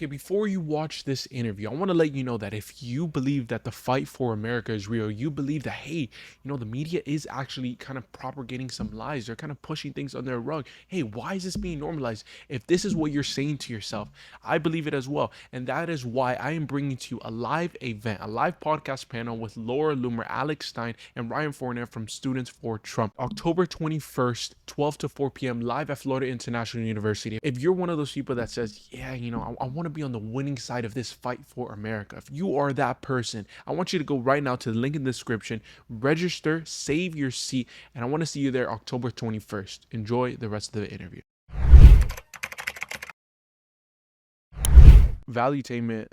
Okay, before you watch this interview, I want to let you know that if you believe that the fight for America is real, you believe that, hey, the media is actually kind of propagating some lies. They're kind of pushing things under a rug. Hey, why is this being normalized? If this is what you're saying to yourself, I believe it as well. And that is why I am bringing to you a live event, a live podcast panel with Laura Loomer, Alex Stein, and Ryan Fournier from Students for Trump. October 21st, 12 to 4 p.m. live at Florida International University. If you're one of those people that says, yeah, I want to be on the winning side of this fight for America. If you are that person, I want you to go right now to the link in the description, register, save your seat, and I want to see you there October 21st. Enjoy the rest of the interview. Valuetainment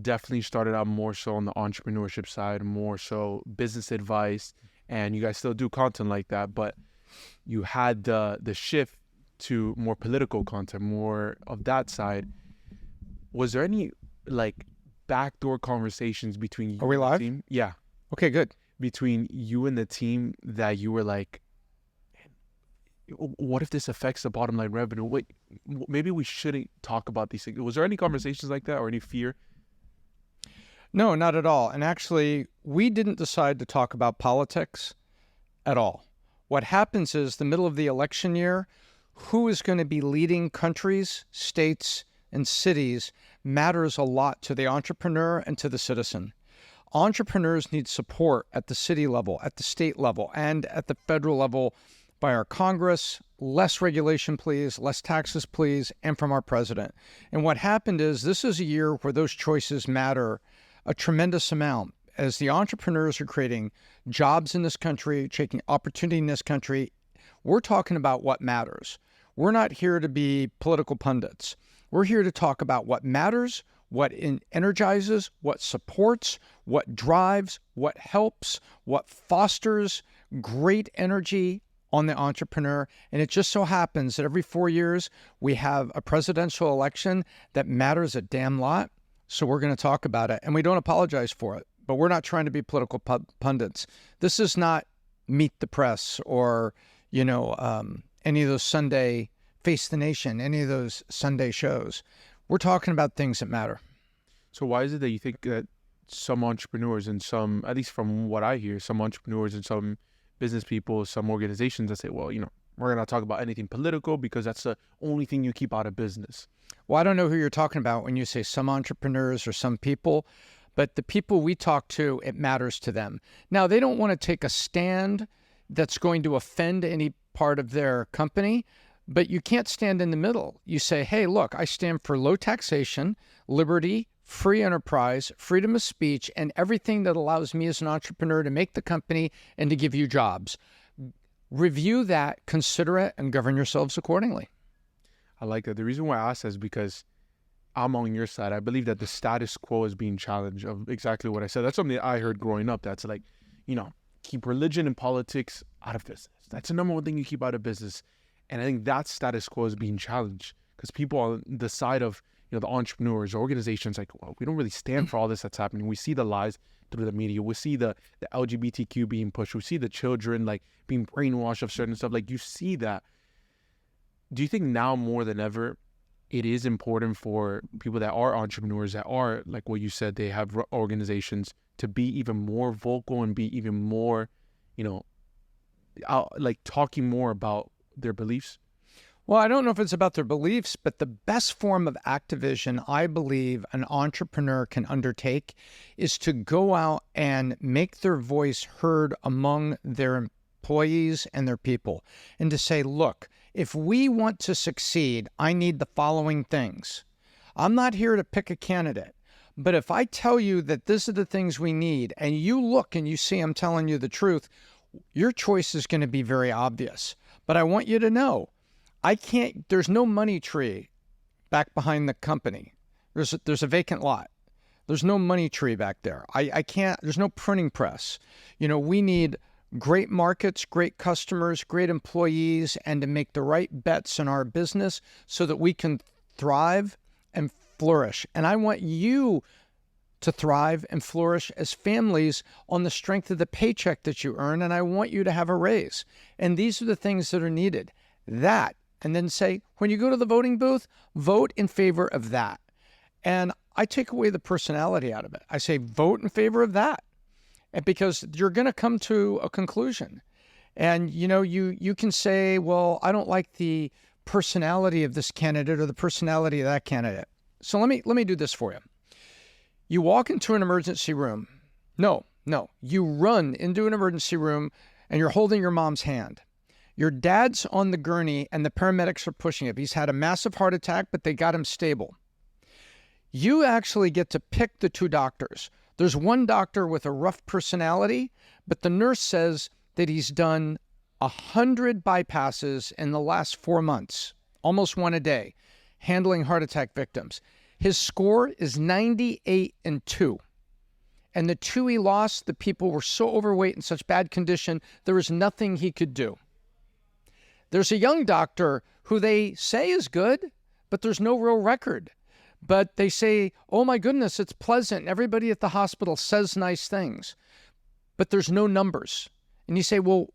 definitely started out more so on the entrepreneurship side, more so business advice, and you guys still do content like that, but you had the shift to more political content, more of that side. Was there any backdoor conversations between you and the team? Yeah. Okay, good. Between you and the team that you were like, what if this affects the bottom line revenue? Wait, maybe we shouldn't talk about these things. Was there any conversations like that or any fear? No, not at all. And actually, we didn't decide to talk about politics at all. What happens is the middle of the election year, who is going to be leading countries, states, and cities matters a lot to the entrepreneur and to the citizen. Entrepreneurs need support at the city level, at the state level, and at the federal level by our Congress. Less regulation, please, less taxes, please, and from our president. And what happened is this is a year where those choices matter a tremendous amount as the entrepreneurs are creating jobs in this country, taking opportunity in this country. We're talking about what matters. We're not here to be political pundits. We're here to talk about what matters, what energizes, what supports, what drives, what helps, what fosters great energy on the entrepreneur. And it just so happens that every 4 years, we have a presidential election that matters a damn lot. So we're going to talk about it. And we don't apologize for it. But we're not trying to be political pundits. This is not Meet the Press or, any of those Sunday Face the Nation, any of those Sunday shows. We're talking about things that matter. So why is it that you think that some entrepreneurs and some, at least from what I hear, some entrepreneurs and some business people, some organizations that say, well, we're going to talk about anything political because that's the only thing you keep out of business? Well, I don't know who you're talking about when you say some entrepreneurs or some people, but the people we talk to, it matters to them. Now, they don't want to take a stand that's going to offend any part of their company, but you can't stand in the middle. You say, hey, look, I stand for low taxation, liberty, free enterprise, freedom of speech, and everything that allows me as an entrepreneur to make the company and to give you jobs. Review that, consider it, and govern yourselves accordingly. I like that. The reason why I ask is because I'm on your side. I believe that the status quo is being challenged of exactly what I said. That's something that I heard growing up. That's like, keep religion and politics out of business. That's the number one thing you keep out of business. And I think that status quo is being challenged because people on the side of, the entrepreneurs, organizations, like, well, we don't really stand for all this that's happening. We see the lies through the media. We see the LGBTQ being pushed. We see the children being brainwashed of certain stuff. You see that. Do you think now more than ever, it is important for people that are entrepreneurs, that are, like what you said, they have organizations, to be even more vocal and be even more, talking more about their beliefs? Well, I don't know if it's about their beliefs, but the best form of activism I believe an entrepreneur can undertake is to go out and make their voice heard among their employees and their people, and to say, look, if we want to succeed, I need the following things. I'm not here to pick a candidate, but if I tell you that these are the things we need, and you look and you see I'm telling you the truth, your choice is going to be very obvious. But I want you to know, there's no money tree back behind the company. There's a vacant lot. There's no money tree back there. There's no printing press. We need great markets, great customers, great employees, and to make the right bets in our business so that we can thrive and flourish. And I want you to thrive and flourish as families on the strength of the paycheck that you earn, and I want you to have a raise. And these are the things that are needed. And then say, when you go to the voting booth, vote in favor of that. And I take away the personality out of it. I say, vote in favor of that. And because you're going to come to a conclusion. And, you can say, well, I don't like the personality of this candidate or the personality of that candidate. So let me do this for you. You walk into an emergency room. No. You run into an emergency room and you're holding your mom's hand. Your dad's on the gurney and the paramedics are pushing him. He's had a massive heart attack, but they got him stable. You actually get to pick the two doctors. There's one doctor with a rough personality, but the nurse says that he's done 100 bypasses in the last 4 months, almost one a day, handling heart attack victims. His score is 98-2. And the two he lost, the people were so overweight in such bad condition, there was nothing he could do. There's a young doctor who they say is good, but there's no real record. But they say, oh my goodness, it's pleasant. Everybody at the hospital says nice things, but there's no numbers. And you say, well,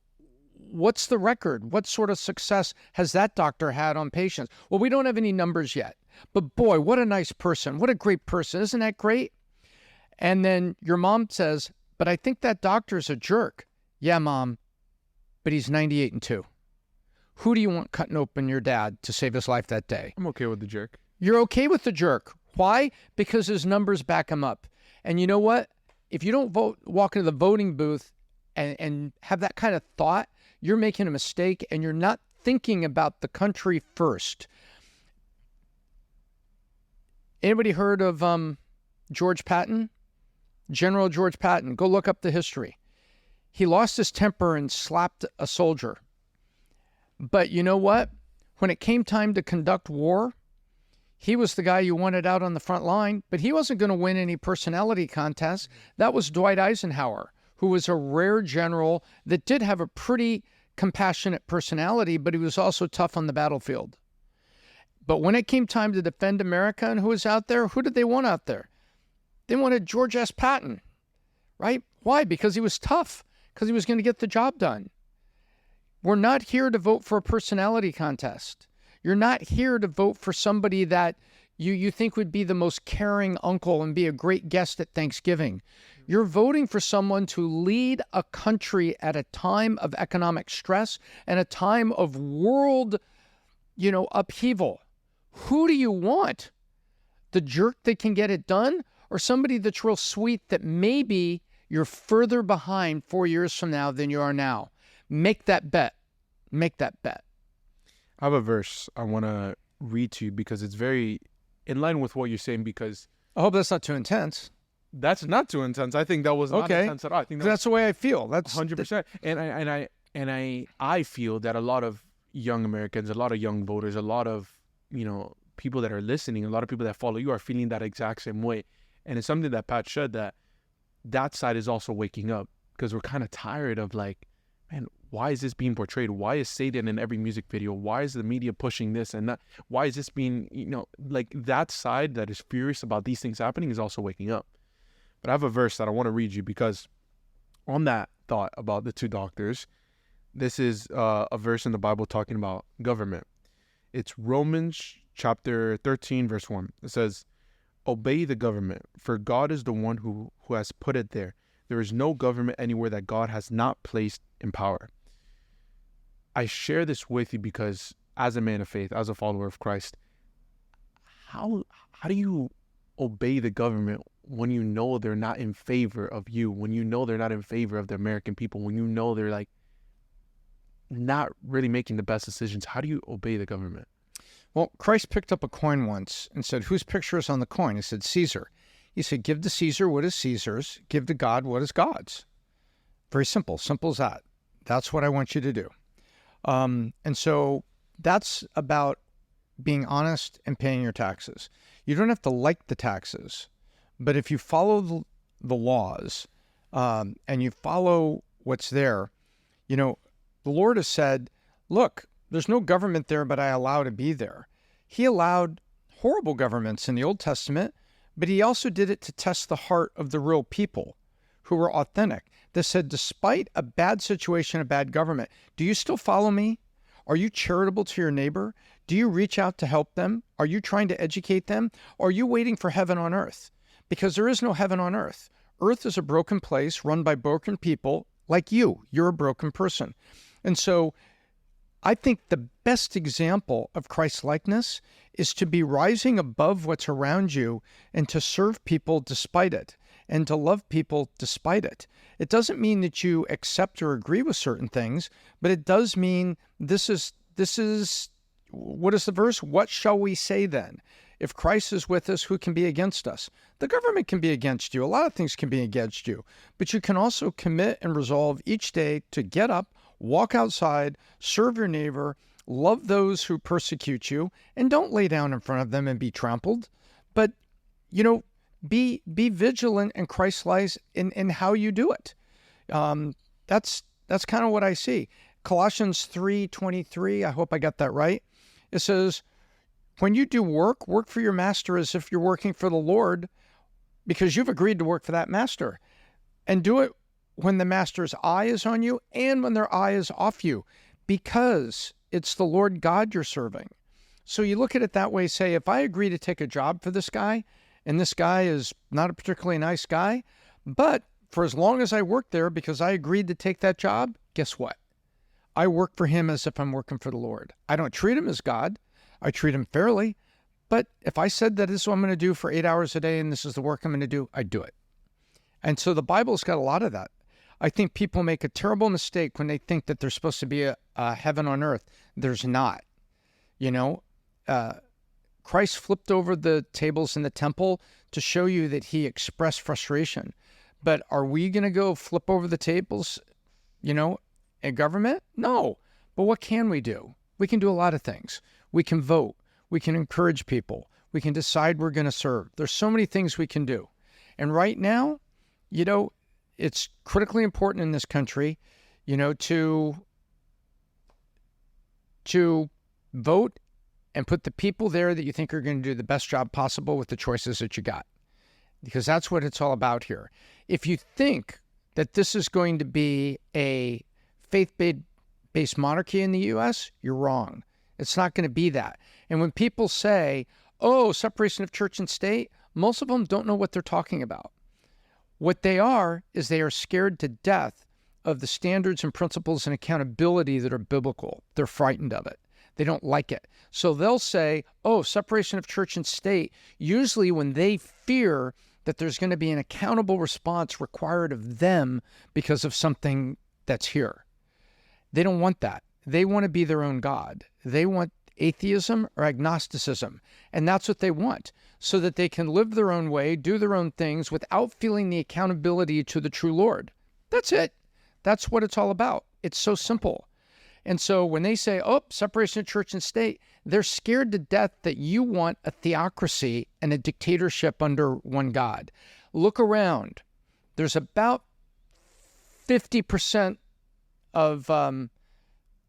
what's the record? What sort of success has that doctor had on patients? Well, we don't have any numbers yet, but boy, what a nice person. What a great person. Isn't that great? And then your mom says, but I think that doctor's a jerk. Yeah, Mom, but he's 98-2. Who do you want cutting open your dad to save his life that day? I'm okay with the jerk. You're okay with the jerk. Why? Because his numbers back him up. And you know what? If you don't walk into the voting booth and have that kind of thought, you're making a mistake and you're not thinking about the country first. Anybody heard of George Patton? General George Patton. Go look up the history. He lost his temper and slapped a soldier. But you know what? When it came time to conduct war, he was the guy you wanted out on the front line, but he wasn't going to win any personality contest. That was Dwight Eisenhower, who was a rare general that did have a pretty compassionate personality, but he was also tough on the battlefield. But when it came time to defend America and who was out there, who did they want out there? They wanted George S. Patton, right? Why? Because he was tough, because he was going to get the job done. We're not here to vote for a personality contest. You're not here to vote for somebody that you think would be the most caring uncle and be a great guest at Thanksgiving. You're voting for someone to lead a country at a time of economic stress and a time of world, upheaval. Who do you want? The jerk that can get it done, or somebody that's real sweet that maybe you're further behind 4 years from now than you are now? Make that bet. Make that bet. I have a verse I want to read to you because it's very in line with what you're saying, because I hope that's not too intense. That's not too intense. I think that was not intense at all. I think that's the way I feel. That's 100%. And I feel that a lot of young Americans, a lot of young voters, a lot of, people that are listening, a lot of people that follow you are feeling that exact same way. And it's something that Pat said, that side is also waking up, because we're kind of tired of like, man, why is this being portrayed? Why is Satan in every music video? Why is the media pushing this and that? Why is this being, like that side that is furious about these things happening is also waking up. But I have a verse that I want to read you, because on that thought about the two doctors, this is a verse in the Bible talking about government. It's Romans chapter 13, verse 1. It says, obey the government, for God is the one who has put it there. There is no government anywhere that God has not placed in power. I share this with you because as a man of faith, as a follower of Christ, how do you obey the government when you know they're not in favor of you, when you know they're not in favor of the American people, when you know they're like not really making the best decisions? How do you obey the government? Well, Christ picked up a coin once and said, whose picture is on the coin? He said, Caesar. He said, give to Caesar what is Caesar's, give to God what is God's. Very simple. Simple as that. That's what I want you to do. And so that's about being honest and paying your taxes. You don't have to like the taxes, but if you follow the laws and you follow what's there, the Lord has said, look, there's no government there, but I allow to be there. He allowed horrible governments in the Old Testament, but he also did it to test the heart of the real people who were authentic. That said, despite a bad situation, a bad government, do you still follow me? Are you charitable to your neighbor? Do you reach out to help them? Are you trying to educate them? Or are you waiting for heaven on earth? Because there is no heaven on earth. Earth is a broken place run by broken people like you. You're a broken person. And so I think the best example of Christ-likeness is to be rising above what's around you and to serve people despite it and to love people despite it. It doesn't mean that you accept or agree with certain things, but it does mean this is, what is the verse? What shall we say then? If Christ is with us, who can be against us? The government can be against you. A lot of things can be against you, but you can also commit and resolve each day to get up, walk outside, serve your neighbor, love those who persecute you, and don't lay down in front of them and be trampled. But, be vigilant and Christ-like in how you do it. That's kind of what I see. Colossians 3:23, I hope I got that right. It says, when you do work for your master as if you're working for the Lord, because you've agreed to work for that master. And do it when the master's eye is on you and when their eye is off you, because it's the Lord God you're serving. So you look at it that way, say, if I agree to take a job for this guy, and this guy is not a particularly nice guy, but for as long as I work there because I agreed to take that job, guess what? I work for him as if I'm working for the Lord. I don't treat him as God. I treat him fairly. But if I said that this is what I'm going to do for 8 hours a day and this is the work I'm going to do, I do it. And so the Bible's got a lot of that. I think people make a terrible mistake when they think that there's supposed to be a heaven on earth. There's not. Christ flipped over the tables in the temple to show you that he expressed frustration. But are we going to go flip over the tables, in government? No. But what can we do? We can do a lot of things. We can vote. We can encourage people. We can decide we're going to serve. There's so many things we can do. And right now, it's critically important in this country, to vote and put the people there that you think are going to do the best job possible with the choices that you got. Because that's what it's all about here. If you think that this is going to be a faith-based monarchy in the U.S., you're wrong. It's not going to be that. And when people say, separation of church and state, most of them don't know what they're talking about. What they are is they are scared to death of the standards and principles and accountability that are biblical. They're frightened of it. They don't like it. So they'll say, separation of church and state, usually when they fear that there's going to be an accountable response required of them because of something that's here. They don't want that. They want to be their own God. They want atheism or agnosticism. And that's what they want, so that they can live their own way, do their own things without feeling the accountability to the true Lord. That's it. That's what it's all about. It's so simple. And so when they say, separation of church and state, they're scared to death that you want a theocracy and a dictatorship under one God. Look around. There's about 50% of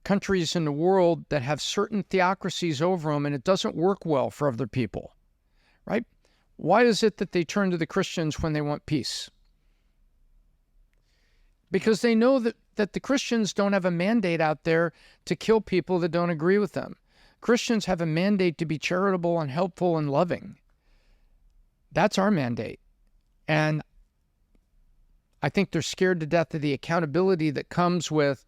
countries in the world that have certain theocracies over them, and it doesn't work well for other people, right? Why is it that they turn to the Christians when they want peace? Because they know that the Christians don't have a mandate out there to kill people that don't agree with them. Christians have a mandate to be charitable and helpful and loving. That's our mandate. And I think they're scared to death of the accountability that comes with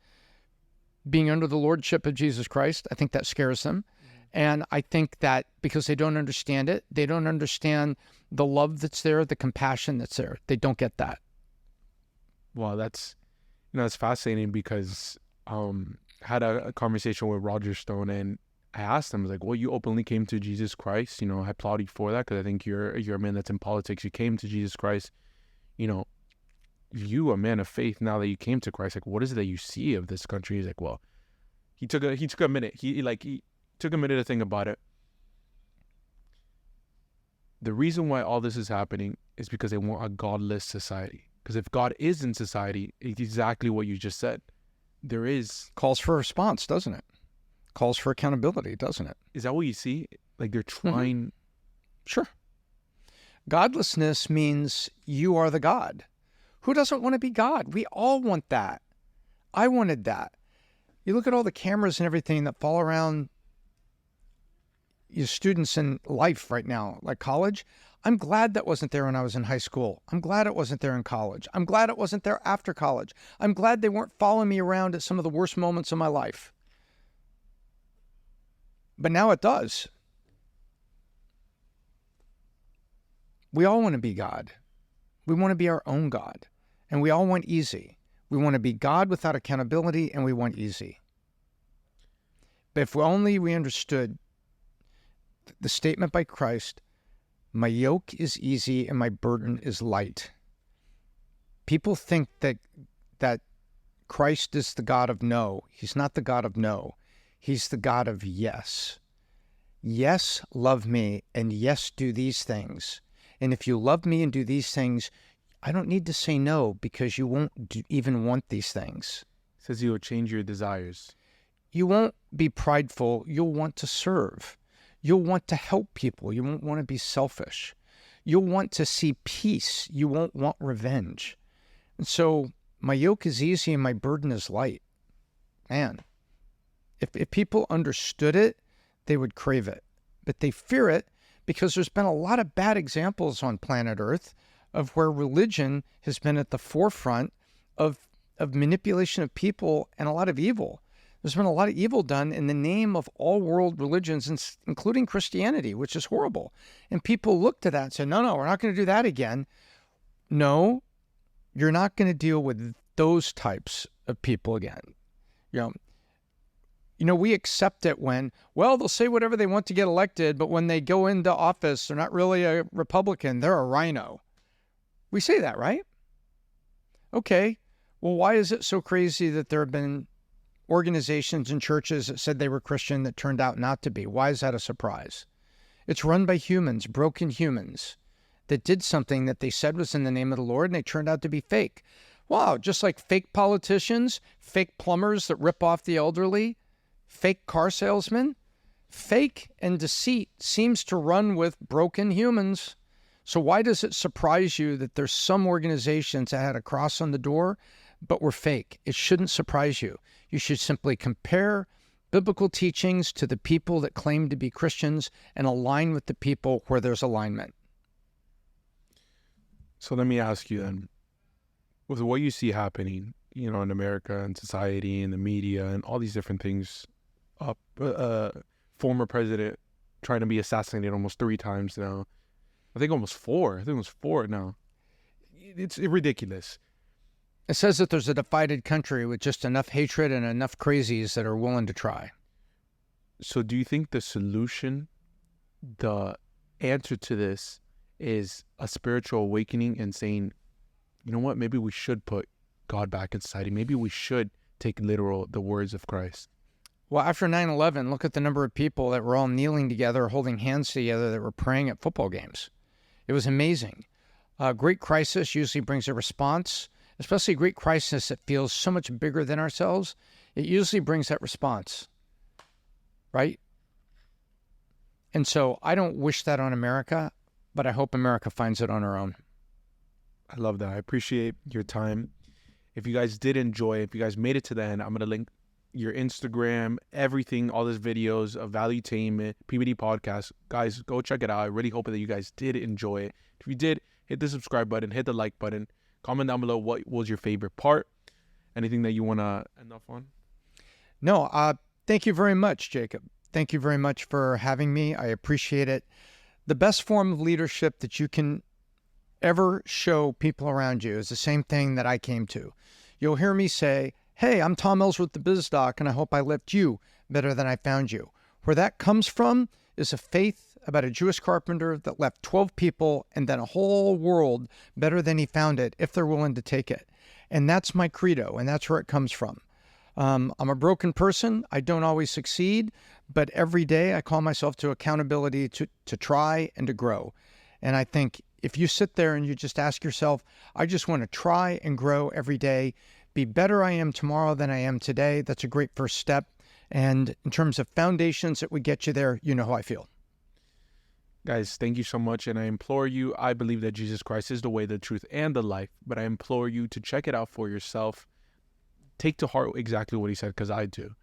being under the lordship of Jesus Christ. I think that scares them. And I think that because they don't understand it, they don't understand the love that's there, the compassion that's there. They don't get that. Wow, that's fascinating, because I had a conversation with Roger Stone, and I asked him, I was like, well, you openly came to Jesus Christ. I applaud you for that, because I think you're a man that's in politics. You came to Jesus Christ. You, a man of faith, now that you came to Christ, like, what is it that you see of this country? He's like, well, he took a minute. He took a minute to think about it. The reason why all this is happening is because they want a godless society. Because if God is in society, it's exactly what you just said. There is... Calls for a response, doesn't it? Calls for accountability, doesn't it? Is that what you see? Like, they're trying... Mm-hmm. Sure. Godlessness means you are the God. Who doesn't want to be God? We all want that. I wanted that. You look at all the cameras and everything that fall around students in life right now, like college. I'm glad that wasn't there when I was in high school. I'm glad it wasn't there in college. I'm glad it wasn't there after college. I'm glad they weren't following me around at some of the worst moments of my life. But now it does. We all want to be God. We want to be our own God. And we all want easy. We want to be God without accountability, and we want easy. But if only we understood the statement by Christ, my yoke is easy and my burden is light. People think that Christ is the God of no. He's not the God of no. He's the God of yes. Yes, love me, and yes, do these things. And if you love me and do these things, I don't need to say no, because you won't even want these things. It says he will change your desires. You won't be prideful. You'll want to serve. You'll want to help people. You won't want to be selfish. You'll want to see peace. You won't want revenge. And so my yoke is easy and my burden is light. Man, if people understood it, they would crave it. But they fear it because there's been a lot of bad examples on planet Earth of where religion has been at the forefront of manipulation of people and a lot of evil. There's been a lot of evil done in the name of all world religions, including Christianity, which is horrible. And people look to that and say, no, we're not going to do that again. No, you're not going to deal with those types of people again. You know, we accept it when, well, they'll say whatever they want to get elected, but when they go into office, they're not really a Republican, they're a rhino. We say that, right? Okay, well, why is it so crazy that there have been organizations and churches that said they were Christian that turned out not to be? Why is that a surprise? It's run by humans, broken humans, that did something that they said was in the name of the Lord, and they turned out to be fake. Wow, just like fake politicians, fake plumbers that rip off the elderly, fake car salesmen, fake and deceit seems to run with broken humans. So why does it surprise you that there's some organizations that had a cross on the door, but were fake? It shouldn't surprise you. You should simply compare biblical teachings to the people that claim to be Christians and align with the people where there's alignment. So let me ask you then, with what you see happening, in America and society and the media and all these different things, former president trying to be assassinated almost 3 times now. I think almost 4. I think it was 4 now. It's ridiculous. It says that there's a divided country with just enough hatred and enough crazies that are willing to try. So do you think the solution, the answer to this is a spiritual awakening and saying, you know what, maybe we should put God back in society. Maybe we should take literal the words of Christ. Well, after 9/11, look at the number of people that were all kneeling together, holding hands together, that were praying at football games. It was amazing. A great crisis usually brings a response, especially a great crisis that feels so much bigger than ourselves. It usually brings that response, right? And so I don't wish that on America, but I hope America finds it on her own. I love that. I appreciate your time. If you guys did enjoy, if you guys made it to the end, I'm going to link your Instagram, everything, all these videos of Valuetainment, PBD podcast. Guys, go check it out. I really hope that you guys did enjoy it. If you did, hit the subscribe button, hit the like button, comment down below what was your favorite part. Anything that you want to end off on? No, thank you very much, Jacob. Thank you very much for having me. I appreciate it. The best form of leadership that you can ever show people around you is the same thing that I came to. You'll hear me say, hey, I'm Tom Elssworth, the BizDoc, and I hope I left you better than I found you. Where that comes from is a faith about a Jewish carpenter that left 12 people and then a whole world better than he found it if they're willing to take it. And that's my credo, and that's where it comes from. I'm a broken person. I don't always succeed, but every day I call myself to accountability to try and to grow. And I think if you sit there and you just ask yourself, I just want to try and grow every day, be better I am tomorrow than I am today, that's a great first step. And in terms of foundations that would get you there, you know how I feel. Guys, thank you so much. And I implore you, I believe that Jesus Christ is the way, the truth, and the life. But I implore you to check it out for yourself. Take to heart exactly what he said, because I do.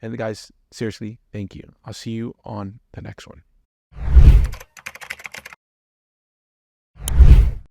And guys, seriously, thank you. I'll see you on the next one.